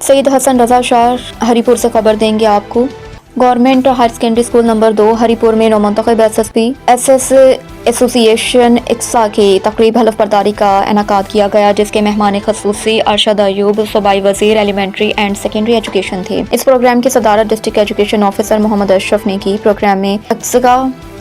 सईद हसन रजा शाह हरीपुर से खबर देंगे आपको। Government higher secondary school number 2 Haripur में नौमंतखब एसएस एसोसिएशन इक्सा की तकरीब हलफ बर्दारी का इनेकाद किया गया, जिसके मेहमान खसूसी अरशद अयूब सूबाई वजीर एलिमेंट्री एंड सेकेंडरी एजुकेशन थे। इस प्रोग्राम की सदारत district education officer Mohammad Ashraf ने की। प्रोग्राम में इक्सा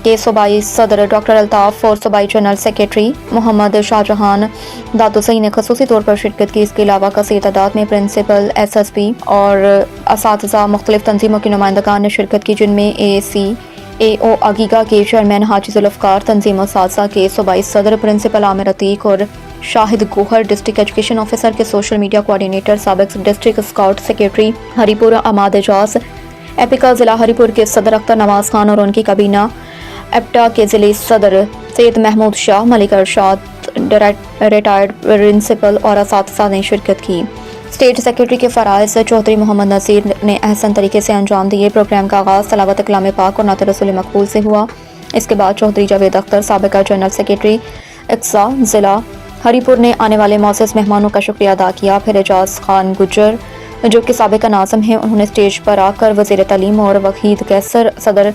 के सूबाई सदर डॉक्टर अल्ताफ और सूबाई जनरल सेक्रेटरी मोहम्मद शाहजहान दादोसई ने खसूसी तौर पर शिरकत की। इसके अलावा कसीर तादाद में प्रिंसिपल एसएसपी और असातिज़ा मुख्तलिफ तंजीमों के नुमाइंदगान ने शिरकत की, जिनमें AAO अगीगा के चेयरमैन हाजी जुल्फ़कार, तंजीम सादसा के सूबाई सदर प्रिंसिपल आमिर अतीक और Shahid Gohar, district education officer के सोशल मीडिया कोऑर्डिनेटर, साबिक district scout secretary Haripur Amad Ejaz, एपिका ज़िला हरीपुर के सदर अख्तर नवाज खान और उनकी कबीना, एप्टा के ज़िले सदर सैयद महमूद शाह, मलिक अरशाद, रिटायर्ड प्रिंसिपल और असातिज़ा ने शिरकत की। स्टेट सेक्रेटरी के फ़राइज़ चौधरी मोहम्मद नज़ीर ने अहसन तरीके से अंजाम दिए। प्रोग्राम का आगाज़ तलावत कलाम पाक और नात रसूल मकबूल से हुआ। इसके बाद चौधरी जावेद अख्तर, साबिका जनरल सेक्रेटरी इक्सा ज़िला हरीपुर ने आने वाले मौसस मेहमानों का शुक्रिया अदा किया। फिर एजाज खान गुज्जर, जो कि साबिका नाज़िम हैं, उन्होंने स्टेज पर आकर वज़ीर तालीम और वहीद कैसर सदर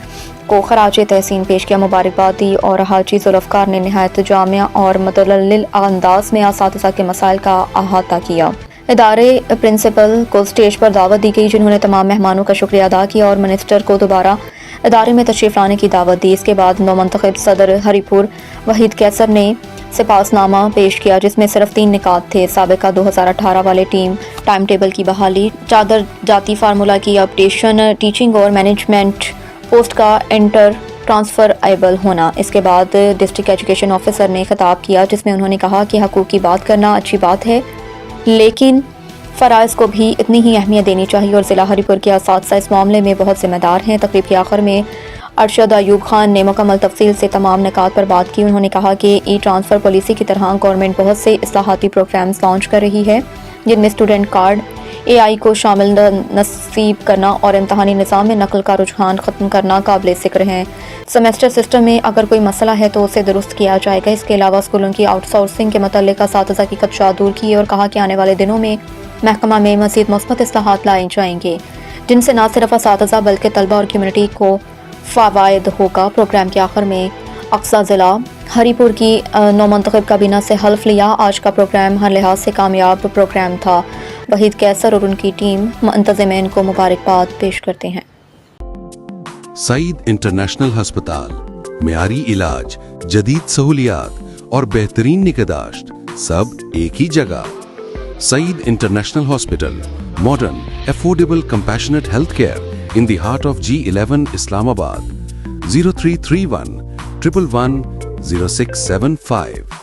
को खराज तहसीन पेश किया, मुबारकबाद दी और हाजी जुल्फ़कार ने नहायत जामिया और मुतदल्लिल अंदाज में असातिज़ा के मसाइल का अहाता किया। इदारे प्रिंसिपल को स्टेज पर दावत दी गई, जिन्होंने तमाम मेहमानों का शुक्रिया अदा किया और मिनिस्टर को दोबारा इदारे में तशरीफ़ लाने की दावत दी। इसके बाद नौमंतखब सदर हरीपुर वहीद कैसर ने सिपासनामा पेश किया, जिसमें सिर्फ 3 निकात थे। साबिका 2018 वाले टीम टाइम टेबल की बहाली, चादर जाती फार्मूला की अपडेशन, टीचिंग और मैनेजमेंट पोस्ट का इंटर ट्रांसफरेबल होना। इसके बाद डिस्ट्रिक्ट एजुकेशन ऑफिसर ने खिताब किया, जिसमें उन्होंने कहा कि हकूक़ की बात करना अच्छी बात है, लेकिन फ़राइज़ को भी इतनी ही अहमियत देनी चाहिए और ज़िला हरीपुर के असातिज़ा इस मामले में बहुत ज़िम्मेदार हैं। तकरीब के आखिर में अरशद अयूब खान ने मुकम्मल तफसील से तमाम निकात पर बात की। उन्होंने कहा कि ई ट्रांसफ़र पॉलिसी की तरह गवर्नमेंट बहुत से इस्लाहाती प्रोग्राम्स लॉन्च कर रही है, जिनमें स्टूडेंट कार्ड AI को शामिल नसीब करना और इम्तहानी निज़ाम में नकल का रुझान ख़त्म करना काबिल ज़िक्र हैं। सेमेस्टर सिस्टम में अगर कोई मसला है तो उसे दुरुस्त किया जाएगा। इसके अलावा स्कूलों की आउटसोर्सिंग के मतलब असातिज़ा की खदशात दूर किए और कहा कि आने वाले दिनों में महकमा में मज़ीद मुस्बत इस्लाहात लाए जाएंगे, जिनसे न सिर्फ असातिज़ा बल्कि तलबा और कम्यूनिटी को फ़वायद होगा। प्रोग्राम के आखिर में अक्सा ज़िला हरीपुर की नौमंतखब काबीना से हल्फ लिया। आज का प्रोग्राम हर लिहाज से कामयाब प्रोग्राम था। वहीद कैसर और उनकी टीम मुंतज़िमीन को मुबारकबाद पेश करते हैं। सईद इंटरनेशनल हस्पताल, मेयारी इलाज, जदीद सहूलियात और बेहतरीन निगहदाश्त सब एक ही जगह। Saeed international hospital, modern, affordable, compassionate health care in the heart of G11 Islamabad. 0331 111 0675